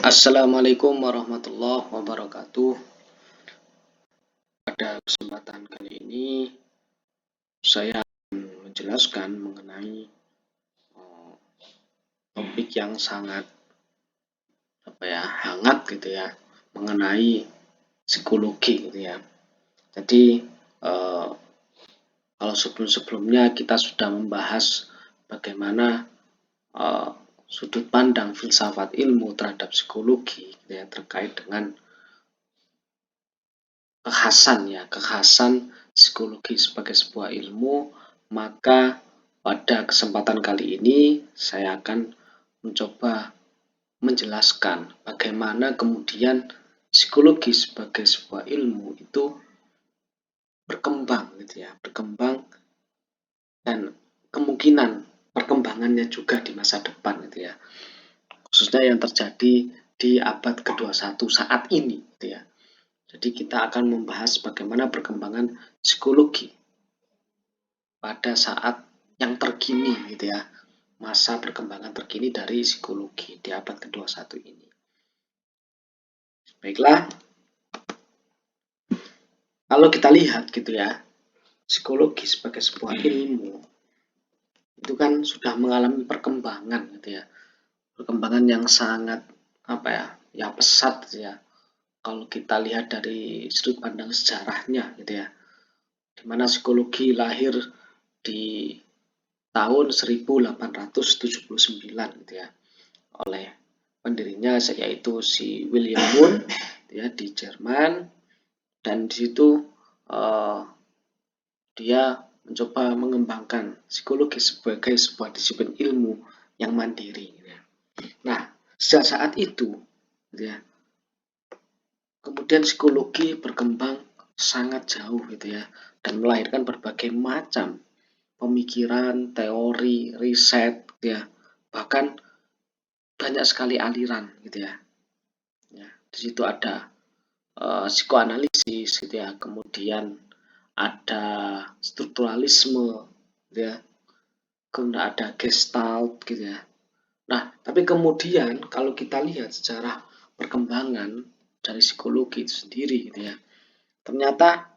Assalamualaikum warahmatullahi wabarakatuh. Pada kesempatan kali ini saya akan menjelaskan mengenai topik yang sangat hangat gitu ya, mengenai psikologi gitu ya. Jadi kalau sebelum-sebelumnya kita sudah membahas bagaimana sudut pandang filsafat ilmu terhadap psikologi gitu ya, terkait dengan kekhasan psikologi sebagai sebuah ilmu, maka pada kesempatan kali ini saya akan mencoba menjelaskan bagaimana kemudian psikologi sebagai sebuah ilmu itu berkembang gitu ya, berkembang dan kemungkinan perkembangannya juga di masa depan gitu ya. Khususnya yang terjadi di abad ke-21 saat ini gitu ya. Jadi kita akan membahas bagaimana perkembangan psikologi pada saat yang terkini gitu ya, masa perkembangan terkini dari psikologi di abad ke-21 ini. Baiklah, kalau kita lihat gitu ya, psikologi sebagai sebuah ilmu itu kan sudah mengalami perkembangan gitu ya, perkembangan yang sangat pesat gitu ya. Kalau kita lihat dari sudut pandang sejarahnya gitu ya, di mana psikologi lahir di tahun 1879 gitu ya, oleh pendirinya yaitu si William Wundt ya, di Jerman, dan di situ dia mencoba mengembangkan psikologi sebagai sebuah disiplin ilmu yang mandiri gitu ya. Nah, sejak saat itu gitu ya, kemudian psikologi berkembang sangat jauh gitu ya, dan melahirkan berbagai macam pemikiran, teori, riset gitu ya, bahkan banyak sekali aliran gitu ya. Di situ ada psikoanalisis gitu ya, kemudian ada strukturalisme gitu ya, kemudian ada gestalt gitu ya. Nah, tapi kemudian kalau kita lihat secara perkembangan dari psikologi itu sendiri gitu ya, ternyata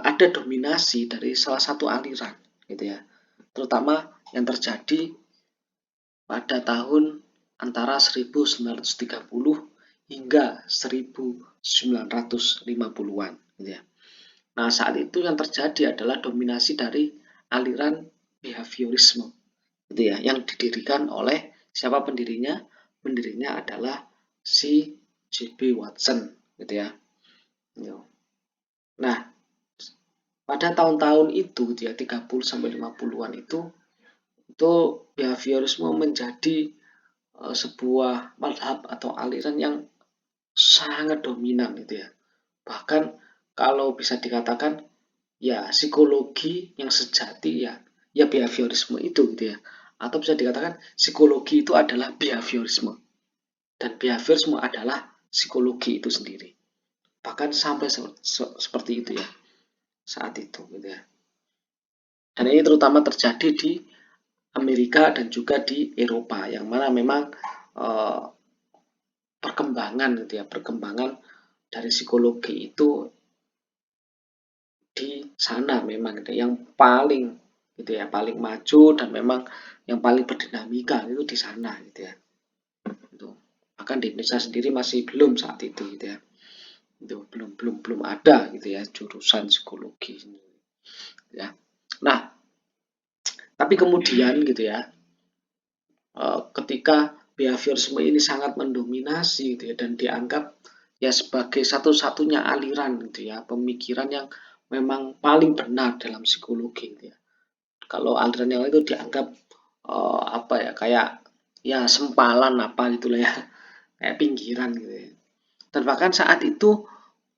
ada dominasi dari salah satu aliran gitu ya, terutama yang terjadi pada tahun antara 1930 hingga 1950-an gitu ya. Nah, saat itu yang terjadi adalah dominasi dari aliran behaviorisme gitu ya, yang didirikan oleh siapa pendirinya? Pendirinya adalah si J.B. Watson gitu ya. Nah, pada tahun-tahun itu dia 30 sampai 50-an itu behaviorisme menjadi sebuah madhab atau aliran yang sangat dominan gitu ya. Bahkan kalau bisa dikatakan ya psikologi yang sejati ya behaviorisme itu gitu ya. Atau bisa dikatakan psikologi itu adalah behaviorisme dan behaviorisme adalah psikologi itu sendiri. Bahkan sampai seperti itu ya saat itu gitu ya. Dan ini terutama terjadi di Amerika dan juga di Eropa, yang mana memang perkembangan dari psikologi itu di sana memang gitu, yang paling gitu ya, paling maju dan memang yang paling berdinamika itu di sana gitu ya. Itu. Bahkan di Indonesia sendiri masih belum saat itu gitu ya. Itu belum ada gitu ya jurusan psikologi ya. Nah, tapi kemudian gitu ya, ketika behaviorisme ini sangat mendominasi gitu ya, dan dianggap ya sebagai satu-satunya aliran gitu ya, pemikiran yang memang paling benar dalam psikologi gitu ya. Kalau aliran yang itu dianggap kayak ya sempalan apa gitulah ya, kayak pinggiran gitu ya. Dan bahkan saat itu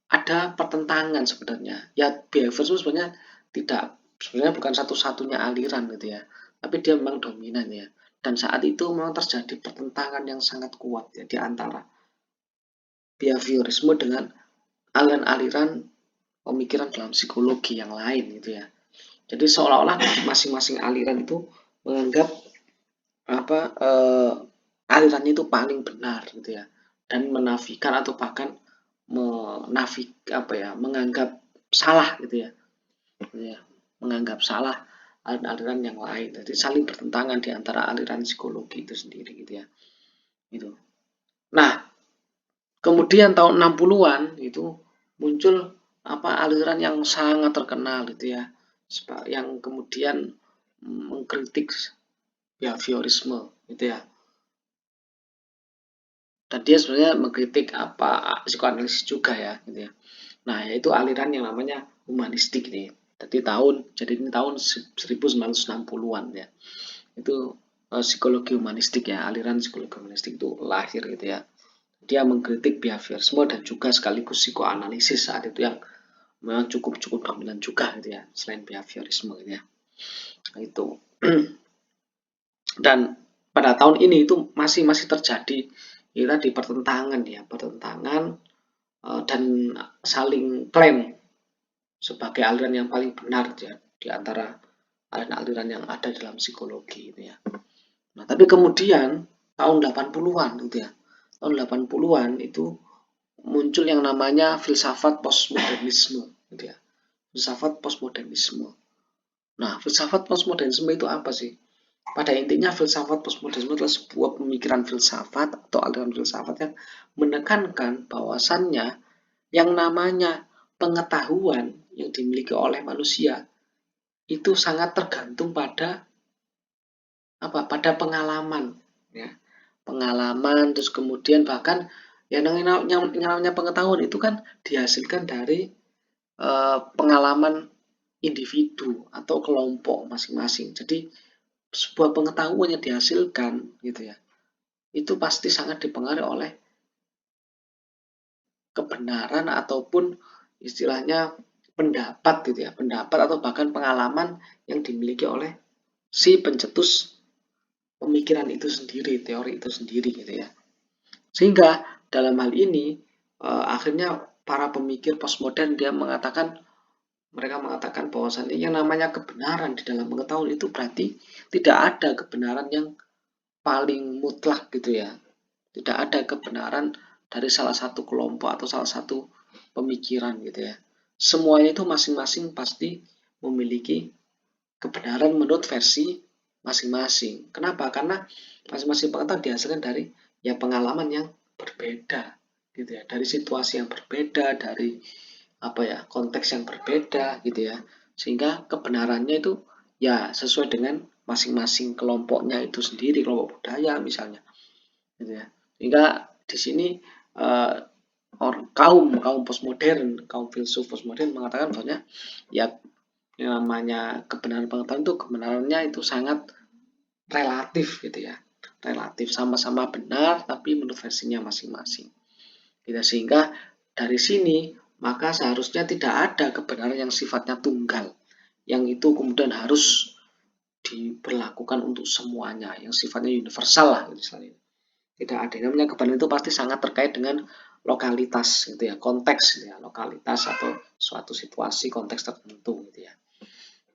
ada pertentangan sebenarnya. Ya behaviorisme sebenarnya bukan satu-satunya aliran gitu ya, tapi dia memang dominan ya. Dan saat itu memang terjadi pertentangan yang sangat kuat ya di antara behaviorisme dengan aliran-aliran pemikiran dalam psikologi yang lain gitu ya. Jadi seolah-olah masing-masing aliran itu menganggap alirannya itu paling benar gitu ya, dan menafikan atau bahkan menganggap salah gitu ya, menganggap salah aliran-aliran yang lain. Jadi saling bertentangan di antara aliran psikologi itu sendiri gitu ya. Gitu. Nah, kemudian tahun 60-an itu muncul aliran yang sangat terkenal gitu ya, yang kemudian mengkritik behaviorisme gitu ya. Dan dia sebenarnya mengkritik psikoanalisis juga ya gitu ya. Nah, yaitu aliran yang namanya humanistik nih. Jadi ini tahun 1960-an ya. Itu psikologi humanistik ya, aliran psikologi humanistik itu lahir gitu ya. Dia mengkritik behaviorisme dan juga sekaligus psikoanalisis saat itu yang memang cukup dominan juga gitu ya, selain behaviorisme gitu ya. Itu. Dan pada tahun ini itu masih terjadi ya tadi pertentangan dan saling klaim sebagai aliran yang paling benar ya, di antara aliran-aliran yang ada dalam psikologi gitu ya. Nah, tapi kemudian tahun 80-an gitu ya. Tahun 80-an itu muncul yang namanya filsafat postmodernisme gitu ya. Filsafat postmodernisme. Nah, filsafat postmodernisme itu apa sih? Pada intinya filsafat postmodernisme adalah sebuah pemikiran filsafat atau aliran filsafat yang menekankan bahwasannya yang namanya pengetahuan yang dimiliki oleh manusia itu sangat tergantung pada pengalaman ya. Pengalaman terus kemudian bahkan yang namanya pengetahuan itu kan dihasilkan dari pengalaman individu atau kelompok masing-masing. Jadi sebuah pengetahuan yang dihasilkan gitu ya, itu pasti sangat dipengaruhi oleh kebenaran ataupun istilahnya pendapat gitu ya, pendapat atau bahkan pengalaman yang dimiliki oleh si pencetus pemikiran itu sendiri, teori itu sendiri gitu ya. Sehingga dalam hal ini akhirnya para pemikir postmodern mereka mengatakan bahwasannya yang namanya kebenaran di dalam pengetahuan itu berarti tidak ada kebenaran yang paling mutlak gitu ya. Tidak ada kebenaran dari salah satu kelompok atau salah satu pemikiran gitu ya. Semuanya itu masing-masing pasti memiliki kebenaran menurut versi masing-masing. Kenapa? Karena masing-masing pengetahuan dihasilkan dari ya pengalaman yang berbeda gitu ya, dari situasi yang berbeda, dari konteks yang berbeda gitu ya, sehingga kebenarannya itu ya sesuai dengan masing-masing kelompoknya itu sendiri, kelompok budaya misalnya gitu ya. Sehingga di sini uh, kaum postmodern, kaum filsuf postmodern mengatakan bahwa ya yang namanya kebenaran pengetahuan itu kebenarannya itu sangat relatif gitu ya, relatif, sama-sama benar tapi menurut versinya masing-masing gitu. Sehingga dari sini maka seharusnya tidak ada kebenaran yang sifatnya tunggal yang itu kemudian harus diberlakukan untuk semuanya, yang sifatnya universal lah misalnya. Tidak ada. Yang namanya kebenaran itu pasti sangat terkait dengan lokalitas gitu ya, konteks gitu ya, lokalitas atau suatu situasi konteks tertentu gitu ya.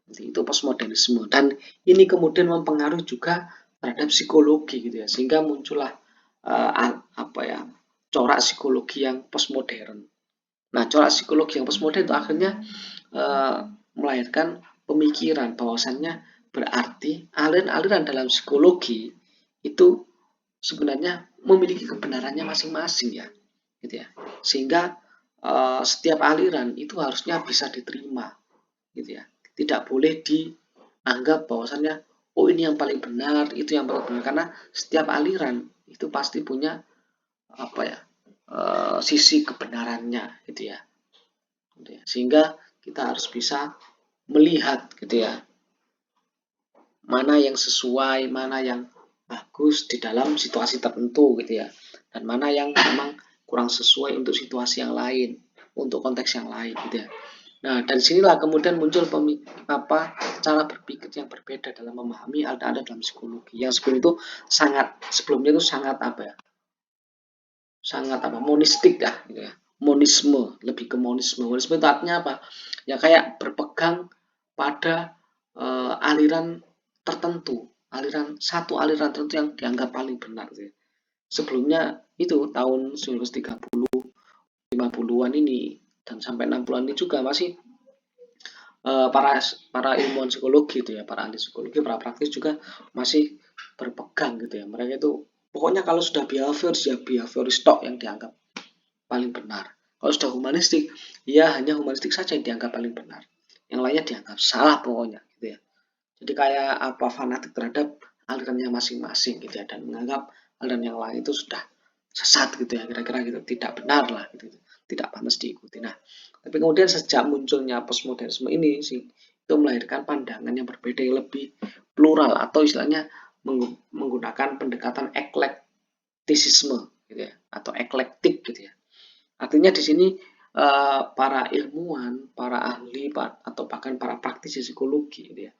Jadi itu postmodernisme dan ini kemudian mempengaruhi juga terhadap psikologi gitu ya, sehingga muncullah corak psikologi yang postmodern. Nah, corak psikologi yang postmodern itu akhirnya melahirkan pemikiran bahwasannya berarti aliran-aliran dalam psikologi itu sebenarnya memiliki kebenarannya masing-masing ya, gitu ya. Sehingga setiap aliran itu harusnya bisa diterima, gitu ya. Tidak boleh dianggap bahwasannya ini yang paling benar, itu yang paling benar, karena setiap aliran itu pasti punya sisi kebenarannya, gitu ya. Sehingga kita harus bisa melihat, gitu ya, mana yang sesuai, mana yang bagus di dalam situasi tertentu gitu ya, dan mana yang memang kurang sesuai untuk situasi yang lain, untuk konteks yang lain gitu ya. Nah, dari sinilah kemudian muncul cara berpikir yang berbeda dalam memahami ada dalam psikologi. Yang sebelumnya itu sangat monistik lah gitu ya. Monisme, lebih ke monisme. Monisme itu artinya apa? Ya kayak berpegang pada aliran tertentu, aliran tertentu yang dianggap paling benar gitu ya. sebelumnya itu tahun 1930 50-an ini dan sampai 60-an ini juga masih para ilmuwan psikologi itu ya, para ahli psikologi, para praktis juga masih berpegang gitu ya. Mereka itu pokoknya kalau sudah behavioris ya behavioris tok yang dianggap paling benar. Kalau sudah humanistik, ya hanya humanistik saja yang dianggap paling benar. Yang lainnya dianggap salah pokoknya gitu ya. Jadi kayak apa fanatik terhadap alirannya masing-masing gitu ya dan menganggap aliran yang lain itu sudah sesat gitu ya, kira-kira gitu, tidak benar lah gitu, tidak pantas diikuti. Nah, tapi kemudian sejak munculnya postmodernisme ini sih itu melahirkan pandangan yang berbeda yang lebih plural atau istilahnya menggunakan pendekatan eklektisisme gitu ya atau eklektik gitu ya. Artinya di sini para ilmuwan, para ahli atau bahkan para praktisi psikologi gitu ya,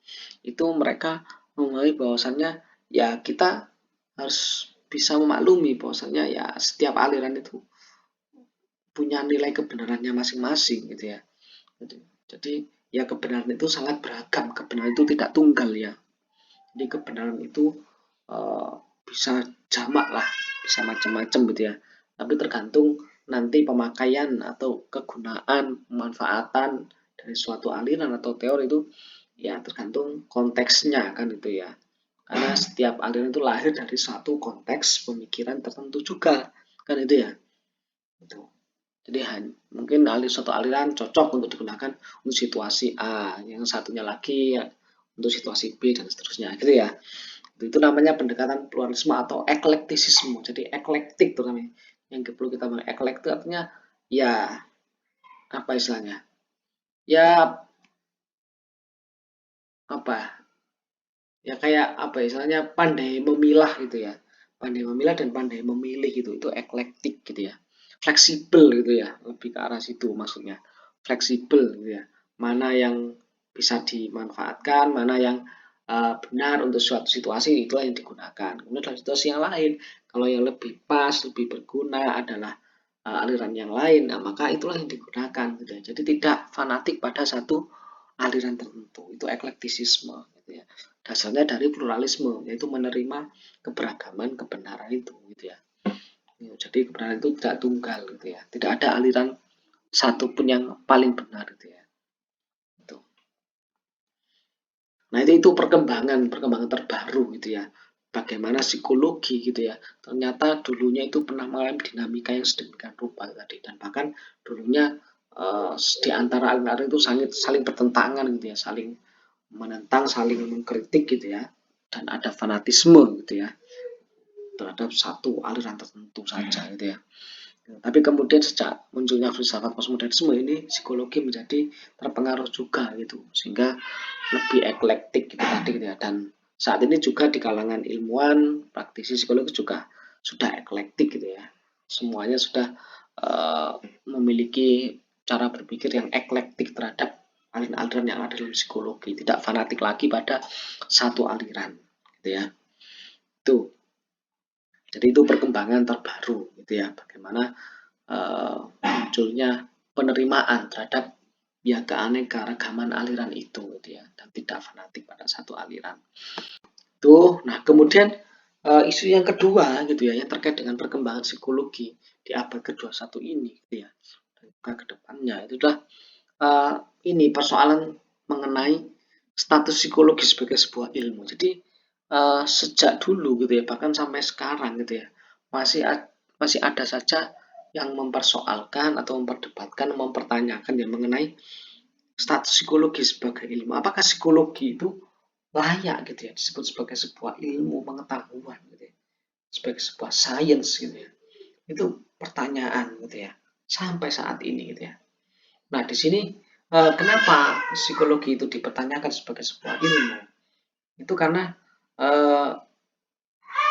itu mereka memahami bahwasannya ya kita harus bisa memaklumi bahwasannya ya setiap aliran itu punya nilai kebenarannya masing-masing gitu ya. Jadi ya kebenaran itu sangat beragam, kebenaran itu tidak tunggal ya. Jadi kebenaran itu uh, bisa jamak lah, bisa macam-macam gitu ya. Tapi tergantung nanti pemakaian atau kegunaan, pemanfaatan dari suatu aliran atau teori itu ya tergantung konteksnya kan itu ya. Karena setiap aliran itu lahir dari suatu konteks pemikiran tertentu juga kan itu ya. Itu. Jadi mungkin suatu aliran cocok untuk digunakan untuk situasi A, yang satunya lagi ya, untuk situasi B dan seterusnya gitu ya. Itu namanya pendekatan pluralisme atau eklektisisme. Jadi eklektik tuh namanya. Yang perlu kita bilang eklektik artinya ya apa istilahnya? Ya apa? Ya kayak apa istilahnya pandai memilah gitu ya. Pandai memilah dan pandai memilih gitu. Itu eklektik gitu ya. Fleksibel gitu ya. Lebih ke arah situ maksudnya. Fleksibel gitu ya. Mana yang bisa dimanfaatkan, mana yang benar untuk suatu situasi itulah yang digunakan. Kemudian dalam situasi yang lain, kalau yang lebih pas, lebih berguna adalah aliran yang lain, nah, maka itulah yang digunakan. Gitu ya. Jadi tidak fanatik pada satu aliran tertentu. Itu eklektisisme. Gitu ya. Dasarnya dari pluralisme, yaitu menerima keberagaman kebenaran itu. Gitu ya. Jadi kebenaran itu tidak tunggal. Gitu ya. Tidak ada aliran satupun yang paling benar. Gitu ya. Itu. Nah itu perkembangan terbaru gitu ya. Bagaimana psikologi gitu ya. Ternyata dulunya itu pernah mengalami dinamika yang sedemikian rupa tadi dan bahkan dulunya di antara aliran itu saling bertentangan gitu ya, saling menentang, saling mengkritik gitu ya. Dan ada fanatisme gitu ya terhadap satu aliran tertentu saja gitu ya. Tapi kemudian sejak munculnya filsafat postmodernisme ini psikologi menjadi terpengaruh juga gitu sehingga lebih eklektik gitu tadi gitu ya. Dan saat ini juga di kalangan ilmuwan praktisi psikologi juga sudah eklektik gitu ya. Semuanya sudah memiliki cara berpikir yang eklektik terhadap aliran-aliran yang ada dalam psikologi, tidak fanatik lagi pada satu aliran gitu ya. Itu. Jadi itu perkembangan terbaru gitu ya. Bagaimana munculnya penerimaan terhadap ya keanekaragaman aliran itu gitu ya dan tidak fanatik pada satu aliran. Tuh, nah kemudian isu yang kedua gitu ya yang terkait dengan perkembangan psikologi di abad ke-21 ini gitu ya dan juga ke depannya itu adalah ini persoalan mengenai status psikologi sebagai sebuah ilmu. Jadi sejak dulu gitu ya bahkan sampai sekarang gitu ya masih masih ada saja yang mempersoalkan atau memperdebatkan, mempertanyakan yang mengenai status psikologi sebagai ilmu. Apakah psikologi itu layak gitu ya disebut sebagai sebuah ilmu pengetahuan gitu ya, sebagai sebuah sains gitu ya. Itu pertanyaan gitu ya sampai saat ini gitu ya. Nah, di sini kenapa psikologi itu dipertanyakan sebagai sebuah ilmu? Itu karena eh,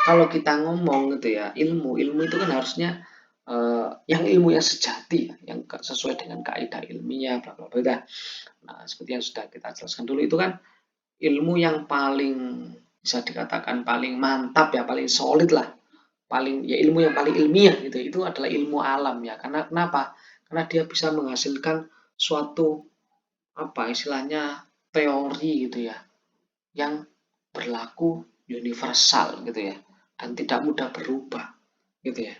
kalau kita ngomong gitu ya ilmu itu kan harusnya yang ilmu yang sejati yang sesuai dengan kaidah ilmiah bla bla bla. Nah seperti yang sudah kita jelaskan dulu itu kan ilmu yang paling bisa dikatakan paling mantap ya paling solid lah paling ya ilmu yang paling ilmiah gitu itu adalah ilmu alam ya karena kenapa karena dia bisa menghasilkan suatu apa istilahnya teori gitu ya yang berlaku universal gitu ya dan tidak mudah berubah gitu ya.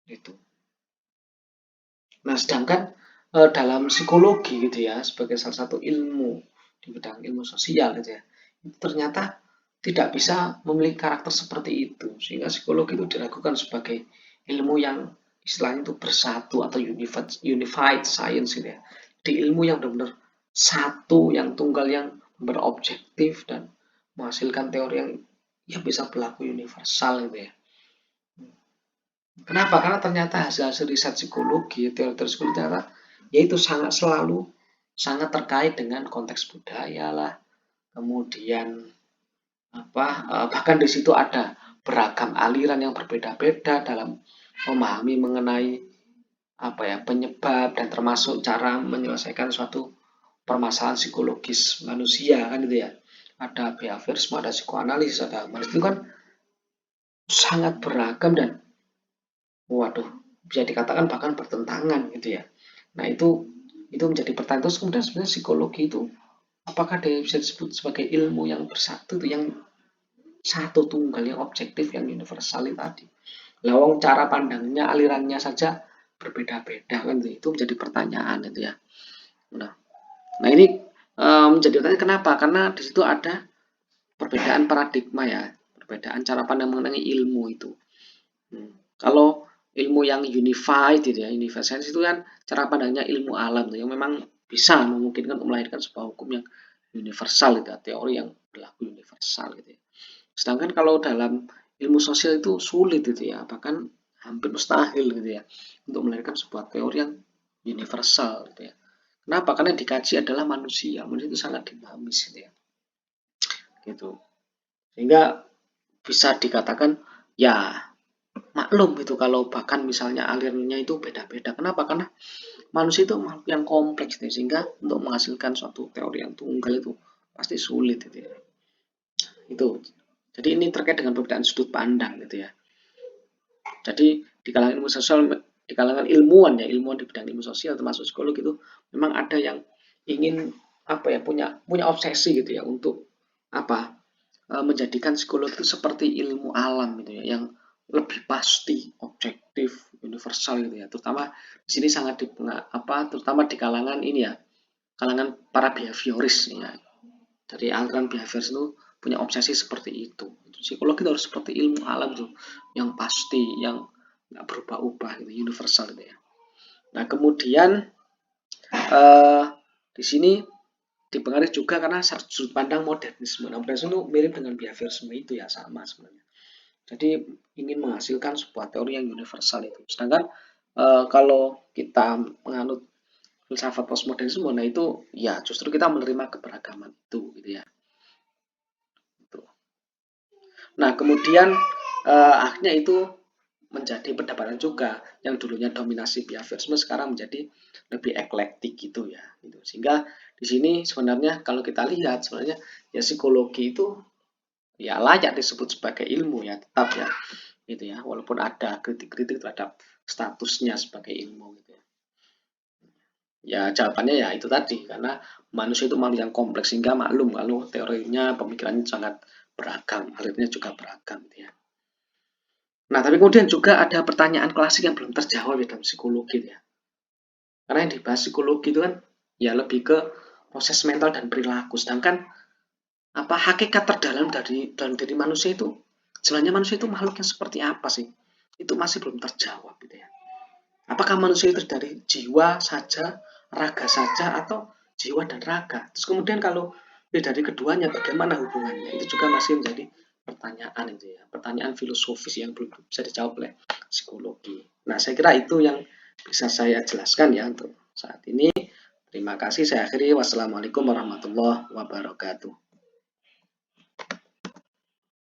Itu. Nah, sedangkan dalam psikologi gitu ya, sebagai salah satu ilmu di bidang ilmu sosial gitu ya, itu ternyata tidak bisa memiliki karakter seperti itu. Sehingga psikologi itu diragukan sebagai ilmu yang istilahnya itu bersatu atau unified science gitu ya. Di ilmu yang benar-benar satu, yang tunggal, yang berobjektif dan menghasilkan teori yang bisa berlaku universal gitu ya. Kenapa? Karena ternyata hasil-hasil riset psikologi, teori-teori psikologi ternyata yaitu sangat terkait dengan konteks budaya lah, kemudian bahkan di situ ada beragam aliran yang berbeda-beda dalam memahami mengenai penyebab dan termasuk cara menyelesaikan suatu permasalahan psikologis manusia kan gitu ya. Ada behaviorisme, ada psikoanalisis, ada itu kan sangat beragam dan waduh, bisa dikatakan bahkan bertentangan gitu ya. Nah, itu menjadi pertanyaan. Terus kemudian sebenarnya psikologi itu apakah dia bisa disebut sebagai ilmu yang bersatu itu, yang satu tunggal, yang objektif, yang universal tadi. Lawang cara pandangnya, alirannya saja berbeda-beda kan itu menjadi pertanyaan itu ya. Nah, nah ini menjadi pertanyaan kenapa? Karena di situ ada perbedaan paradigma ya, perbedaan cara pandang mengenai ilmu itu. Kalau ilmu yang unified gitu ya, universal itu kan cara pandangnya ilmu alam tuh, yang memang bisa memungkinkan melahirkan sebuah hukum yang universal gitu, teori yang berlaku universal gitu ya. Sedangkan kalau dalam ilmu sosial itu sulit gitu ya, bahkan hampir mustahil gitu ya, untuk melahirkan sebuah teori yang universal gitu ya. Kenapa? Karena yang dikaji adalah manusia, manusia itu sangat dinamis gitu ya. Gitu. Sehingga bisa dikatakan ya maklum itu kalau bahkan misalnya alirannya itu beda-beda. Kenapa? Karena manusia itu makhluk yang kompleks gitu, sehingga untuk menghasilkan suatu teori yang tunggal itu pasti sulit gitu ya. Itu. Jadi ini terkait dengan perbedaan sudut pandang gitu ya. Jadi di kalangan ilmu sosial, di kalangan ilmuwan ya, ilmuwan di bidang ilmu sosial termasuk psikolog itu memang ada yang ingin punya obsesi gitu ya untuk menjadikan psikologi itu seperti ilmu alam gitu ya, yang lebih pasti, objektif, universal gitu ya. Terutama di sini sangat terutama di kalangan ini ya, kalangan para behavioris ya. Dari aliran behavioris itu punya obsesi seperti itu. Psikologi itu harus seperti ilmu alam tuh, yang pasti, yang nggak berubah-ubah gitu, universal gitu ya. Nah kemudian eh, di sini dipengaruhi juga karena sudut pandang modernisme. Nah, modernisme itu mirip dengan behaviorisme itu ya, sama sebenarnya. Jadi ingin menghasilkan sebuah teori yang universal itu. Sedangkan kalau kita menganut filsafat postmodernisme, nah itu ya justru kita menerima keberagaman itu, gitu ya. Nah kemudian akhirnya itu menjadi perdebatan juga, yang dulunya dominasi behaviorisme sekarang menjadi lebih eklektik gitu ya. Gitu. Sehingga di sini sebenarnya kalau kita lihat sebenarnya ya psikologi itu ya layak disebut sebagai ilmu ya, tetap ya gitu ya, walaupun ada kritik-kritik terhadap statusnya sebagai ilmu gitu ya. Ya jawabannya ya itu tadi, karena manusia itu makhluk yang kompleks sehingga maklum kalau teorinya, pemikirannya sangat beragam, alirnya juga beragam gitu ya. Nah, tapi kemudian juga ada pertanyaan klasik yang belum terjawab dalam psikologi ya. Karena yang dibahas psikologi itu kan ya lebih ke proses mental dan perilaku, sedangkan hakikat terdalam dari dalam diri manusia itu, sebenarnya manusia itu makhluk yang seperti apa sih? Itu masih belum terjawab gitu ya. Apakah manusia itu dari jiwa saja, raga saja, atau jiwa dan raga? Terus kemudian kalau dari keduanya bagaimana hubungannya? Itu juga masih menjadi pertanyaan itu ya, pertanyaan filosofis yang belum bisa dijawab oleh psikologi. Nah, saya kira itu yang bisa saya jelaskan ya untuk saat ini. Terima kasih, saya akhiri. Wassalamualaikum warahmatullahi wabarakatuh.